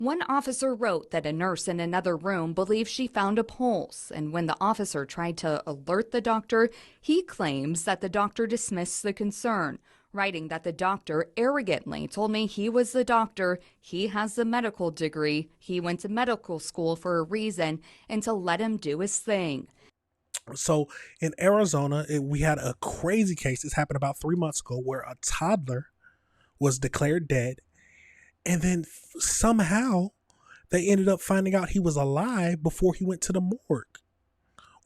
One officer wrote that a nurse in another room believed she found a pulse, and when the officer tried to alert the doctor, he claims that the doctor dismissed the concern, writing that the doctor arrogantly told me he was the doctor, he has the medical degree, he went to medical school for a reason, and to let him do his thing. So in Arizona, we had a crazy case. This happened about 3 months ago where a toddler was declared dead. And then somehow they ended up finding out he was alive before he went to the morgue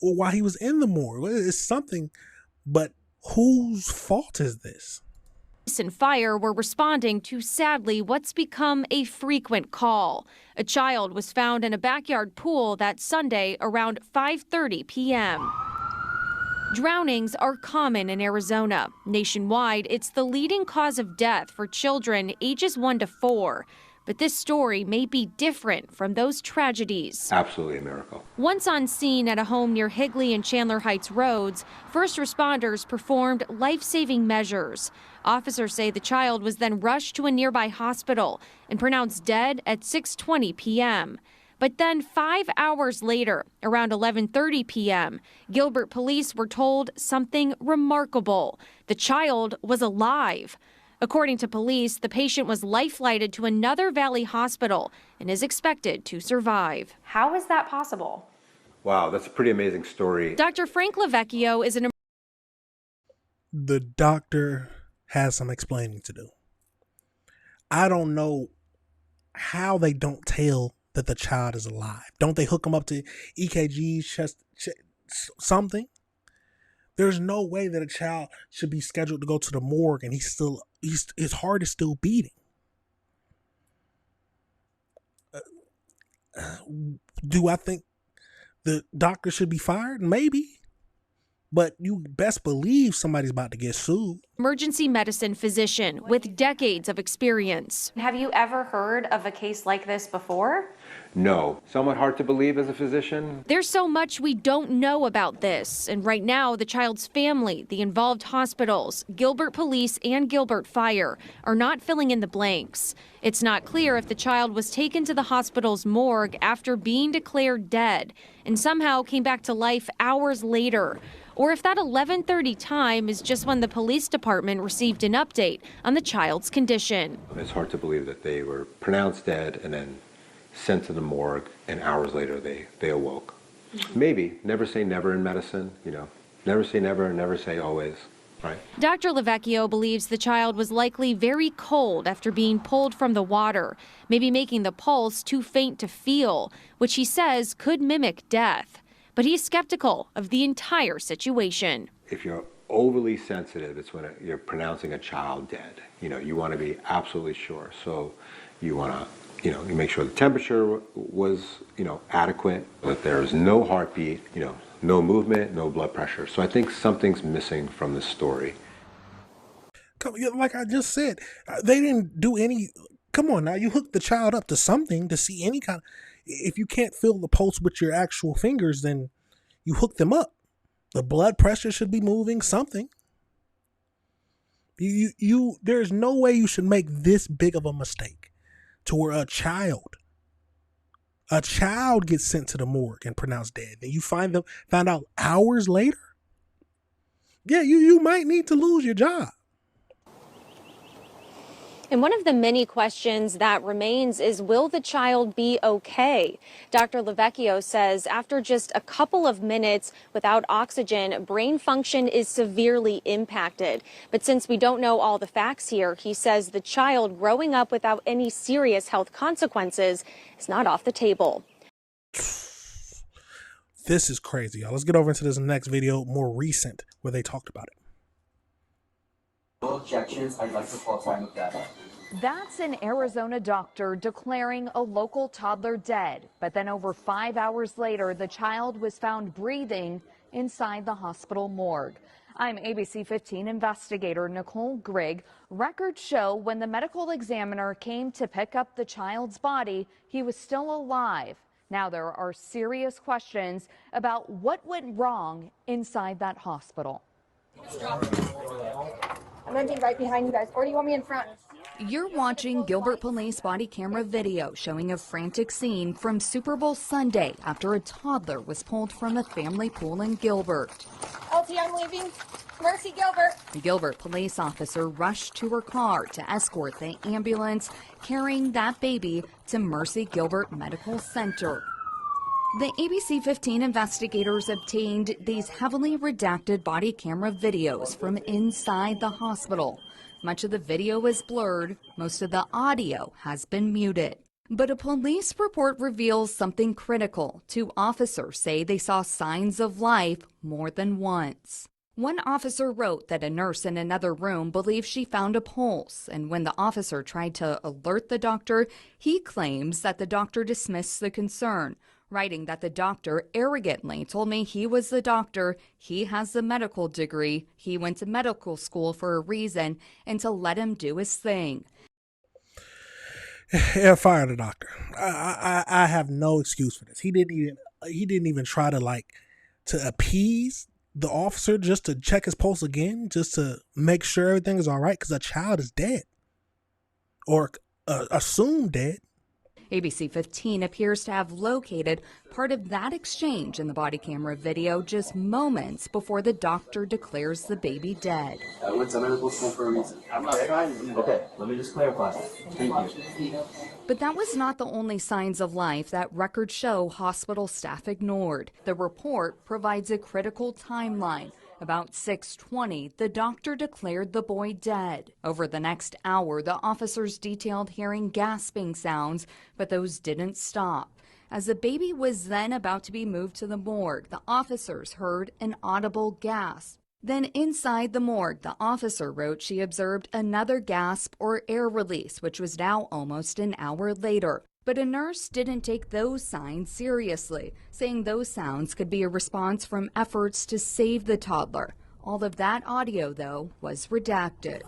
or while he was in the morgue. It's something, but whose fault is this? Police and fire were responding to, sadly, what's become a frequent call. A child was found in a backyard pool that Sunday around 5:30 p.m. Drownings are common in Arizona. Nationwide, it's the leading cause of death for children ages 1 to 4. But this story may be different from those tragedies. Absolutely a miracle. Once on scene at a home near Higley and Chandler Heights roads, first responders performed life-saving measures. Officers say the child was then rushed to a nearby hospital and pronounced dead at 6:20 p.m. But then 5 hours later, around 11:30 p.m., Gilbert police were told something remarkable. The child was alive. According to police, the patient was life-flighted to another Valley hospital and is expected to survive. How is that possible? Wow, that's a pretty amazing story. Dr. Frank Lavecchio is an... The doctor has some explaining to do. I don't know how they don't tell that the child is alive. Don't they hook him up to EKG, something? There's no way that a child should be scheduled to go to the morgue and his heart is still beating. Do I think the doctor should be fired? Maybe. But you best believe somebody's about to get sued. Emergency medicine physician with decades of experience. Have you ever heard of a case like this before? No. Somewhat hard to believe as a physician. There's so much we don't know about this. And right now, the child's family, the involved hospitals, Gilbert Police and Gilbert Fire are not filling in the blanks. It's not clear if the child was taken to the hospital's morgue after being declared dead and somehow came back to life hours later, or if that 11:30 time is just when the police department received an update on the child's condition. It's hard to believe that they were pronounced dead and then sent to the morgue, and hours later they awoke. Maybe. Never say never in medicine, Never say never, never say always, right? Dr. Lavecchio believes the child was likely very cold after being pulled from the water, maybe making the pulse too faint to feel, which he says could mimic death. But he's skeptical of the entire situation. If you're overly sensitive, it's when you're pronouncing a child dead. You want to be absolutely sure. So you want to, you make sure the temperature was, adequate, that there's no heartbeat, no movement, no blood pressure. So I think something's missing from this story. Like I just said, they didn't do any. Come on now, you hook the child up to something to see any kind of. If you can't feel the pulse with your actual fingers, then you hook them up. The blood pressure should be moving, something. There's no way you should make this big of a mistake to where a child gets sent to the morgue and pronounced dead. And you find out hours later. Yeah, you might need to lose your job. And one of the many questions that remains is, will the child be okay? Dr. Lavecchio says after just a couple of minutes without oxygen, brain function is severely impacted. But since we don't know all the facts here, he says the child growing up without any serious health consequences is not off the table. This is crazy, y'all. Let's get over into this next video, more recent, where they talked about it. No objections. I'd like to call time with that. That's an Arizona doctor declaring a local toddler dead. But then over 5 hours later, the child was found breathing inside the hospital morgue. I'm ABC 15 investigator Nicole Grigg. Records show when the medical examiner came to pick up the child's body, he was still alive. Now there are serious questions about what went wrong inside that hospital. I'm going to be right behind you guys, or do you want me in front? You're watching Gilbert Police body camera video showing a frantic scene from Super Bowl Sunday after a toddler was pulled from a family pool in Gilbert. LT, I'm leaving. Mercy, Gilbert. A Gilbert police officer rushed to her car to escort the ambulance carrying that baby to Mercy Gilbert Medical Center. The ABC 15 investigators obtained these heavily redacted body camera videos from inside the hospital. Much of the video is blurred, most of the audio has been muted. But a police report reveals something critical. Two officers say they saw signs of life more than once. One officer wrote that a nurse in another room believed she found a pulse, and when the officer tried to alert the doctor, he claims that the doctor dismissed the concern, writing that the doctor arrogantly told me he was the doctor, he has the medical degree, he went to medical school for a reason, and to let him do his thing. Yeah, fire the doctor. I have no excuse for this. He didn't even try to appease the officer just to check his pulse again, just to make sure everything is all right, because a child is dead or assumed dead. ABC 15 appears to have located part of that exchange in the body camera video just moments before the doctor declares the baby dead. I went to medical school for a reason. I'm not trying. Okay, let me just clarify. Thank you. But that was not the only signs of life that records show hospital staff ignored. The report provides a critical timeline. About 6:20, the doctor declared the boy dead. Over the next hour, the officers detailed hearing gasping sounds, but those didn't stop. As the baby was then about to be moved to the morgue, the officers heard an audible gasp. Then inside the morgue, the officer wrote she observed another gasp or air release, which was now almost an hour later. But a nurse didn't take those signs seriously, saying those sounds could be a response from efforts to save the toddler. All of that audio, though, was redacted.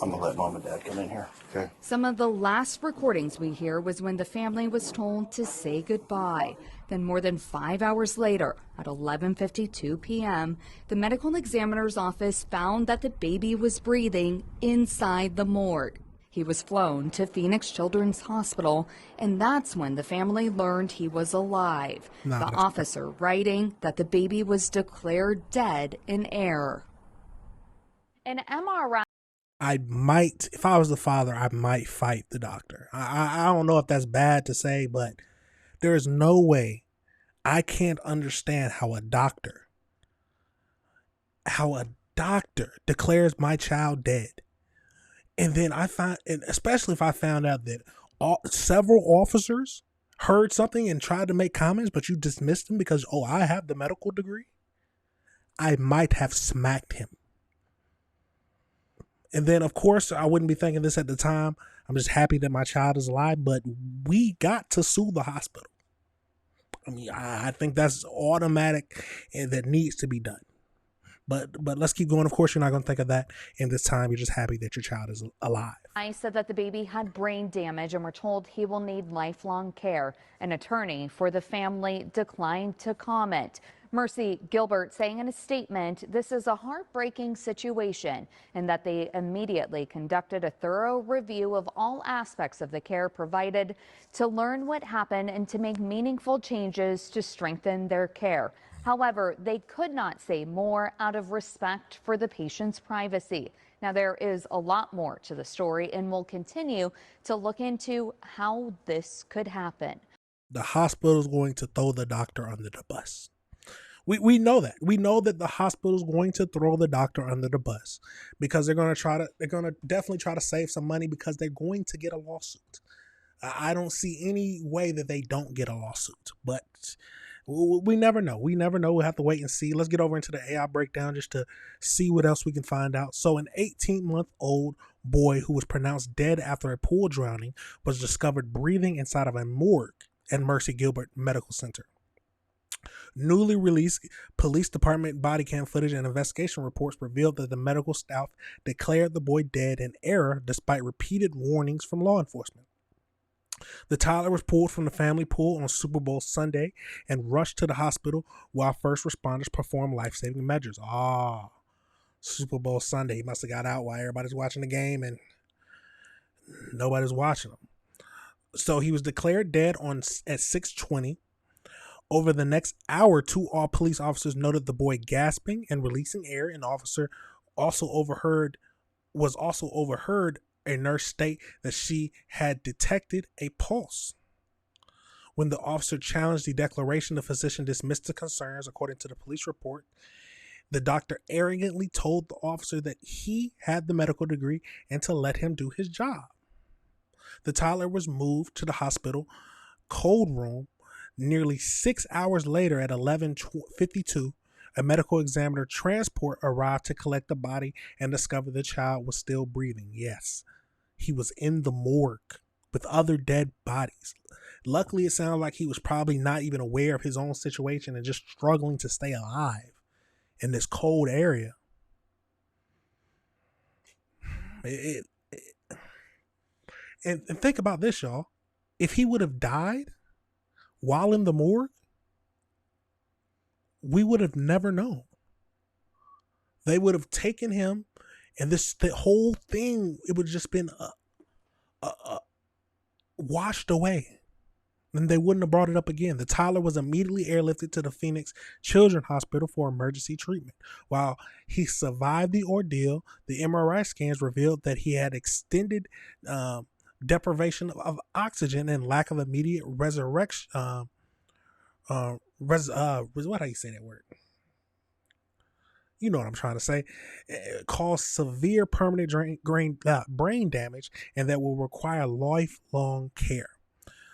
I'm gonna let Mom and Dad come in here, okay? Some of the last recordings we hear was when the family was told to say goodbye. Then more than 5 hours later, at 11:52 p.m., the medical examiner's office found that the baby was breathing inside the morgue. He was flown to Phoenix Children's Hospital, and that's when the family learned he was alive. The officer writing that the baby was declared dead in error. An MRI. If I was the father, I might fight the doctor. I don't know if that's bad to say, but there is no way I can't understand how a doctor declares my child dead. And then especially if I found out that several officers heard something and tried to make comments, but you dismissed them because, I have the medical degree, I might have smacked him. And then, of course, I wouldn't be thinking this at the time. I'm just happy that my child is alive, but we got to sue the hospital. I mean, I think that's automatic and that needs to be done. But let's keep going. Of course, you're not going to think of that in this time. You're just happy that your child is alive. I said that the baby had brain damage and we're told he will need lifelong care. An attorney for the family declined to comment. Mercy Gilbert saying in a statement, this is a heartbreaking situation and that they immediately conducted a thorough review of all aspects of the care provided to learn what happened and to make meaningful changes to strengthen their care. However, they could not say more out of respect for the patient's privacy. Now, there is a lot more to the story, and we'll continue to look into how this could happen. The hospital is going to throw the doctor under the bus. We know that. We know that the hospital is going to throw the doctor under the bus because they're going to definitely try to save some money because they're going to get a lawsuit. I don't see any way that they don't get a lawsuit, but we never know. We never know. We'll have to wait and see. Let's get over into the AI breakdown just to see what else we can find out. So an 18-month-old boy who was pronounced dead after a pool drowning was discovered breathing inside of a morgue at Mercy Gilbert Medical Center. Newly released police department body cam footage and investigation reports revealed that the medical staff declared the boy dead in error despite repeated warnings from law enforcement. The toddler was pulled from the family pool on Super Bowl Sunday and rushed to the hospital while first responders performed life-saving measures. Super Bowl Sunday. He must have got out while everybody's watching the game and nobody's watching him. So he was declared dead at 6:20. Over the next hour, 2 all police officers noted the boy gasping and releasing air. An officer was also overheard a nurse state that she had detected a pulse. When the officer challenged the declaration, the physician dismissed the concerns. According to the police report, the doctor arrogantly told the officer that he had the medical degree and to let him do his job. The toddler was moved to the hospital cold room. Nearly 6 hours later, at 11:52, a medical examiner transport arrived to collect the body and discovered the child was still breathing. Yes, he was in the morgue with other dead bodies. Luckily, it sounded like he was probably not even aware of his own situation and just struggling to stay alive in this cold area. And think about this, y'all. If he would have died while in the morgue, we would have never known. They would have taken him, and the whole thing, it would have just been washed away. And they wouldn't have brought it up again. The toddler was immediately airlifted to the Phoenix Children's Hospital for emergency treatment. While he survived the ordeal, the MRI scans revealed that he had extended deprivation of oxygen and lack of immediate resurrection. What do you say that word? You know what I'm trying to say. Caused severe permanent brain damage, and that will require lifelong care.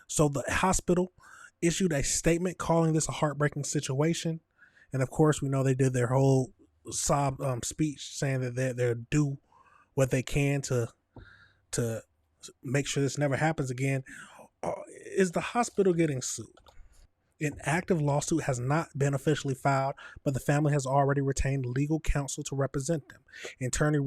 So the hospital issued a statement calling this a heartbreaking situation. And of course, we know they did their whole sob speech saying that they'll do what they can to make sure this never happens again. Is the hospital getting sued? An active lawsuit has not been officially filed, but the family has already retained legal counsel to represent them. An attorney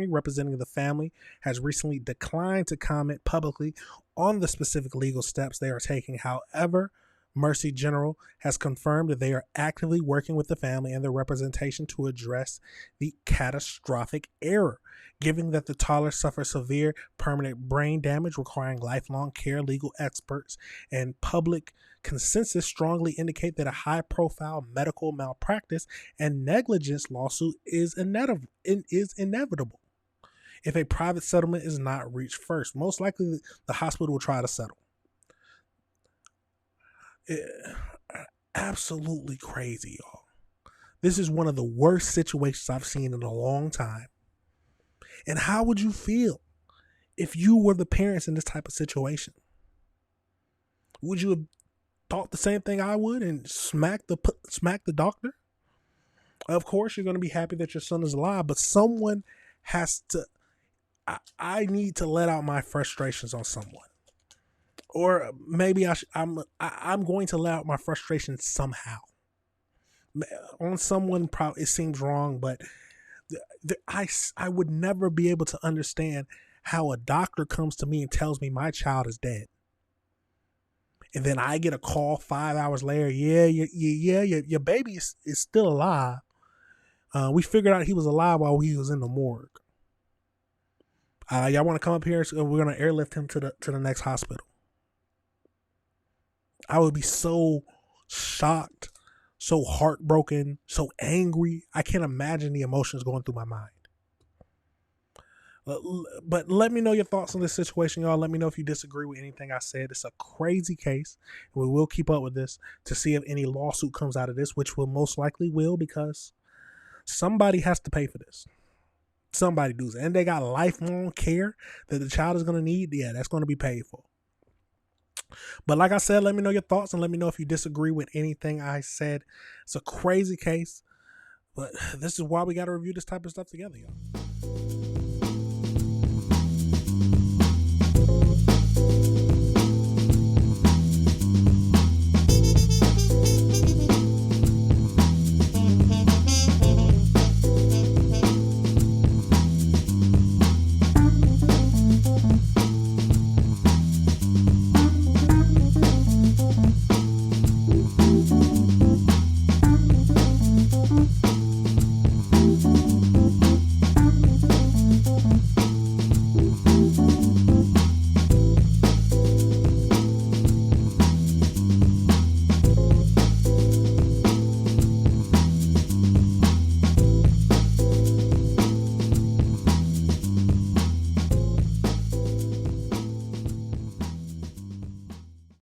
representing the family has recently declined to comment publicly on the specific legal steps they are taking. However, Mercy General has confirmed that they are actively working with the family and their representation to address the catastrophic error. Given that the toddler suffers severe permanent brain damage requiring lifelong care, legal experts and public consensus strongly indicate that a high-profile medical malpractice and negligence lawsuit is inevitable if a private settlement is not reached first. Most likely, the hospital will try to settle. Absolutely crazy, y'all. This is one of the worst situations I've seen in a long time. And how would you feel if you were the parents in this type of situation? Would you have thought the same thing I would and smack the doctor? Of course, you're going to be happy that your son is alive, but someone has to. I need to let out my frustrations on someone, or maybe I'm going to let out my frustrations somehow on someone. Probably it seems wrong, but I would never be able to understand how a doctor comes to me and tells me my child is dead. And then I get a call 5 hours later. Your baby is still alive. We figured out he was alive while he was in the morgue. Y'all want to come up here? So we're going to airlift him to the next hospital. I would be so shocked, so heartbroken, so angry. I can't imagine the emotions going through my mind. But let me know your thoughts on this situation, y'all. Let me know if you disagree with anything I said. It's a crazy case. And we will keep up with this to see if any lawsuit comes out of this, which will most likely will, because somebody has to pay for this. Somebody does. And they got lifelong care that the child is going to need. Yeah, that's going to be paid for. But like I said, let me know your thoughts and let me know if you disagree with anything I said. It's a crazy case, but this is why we got to review this type of stuff together, y'all.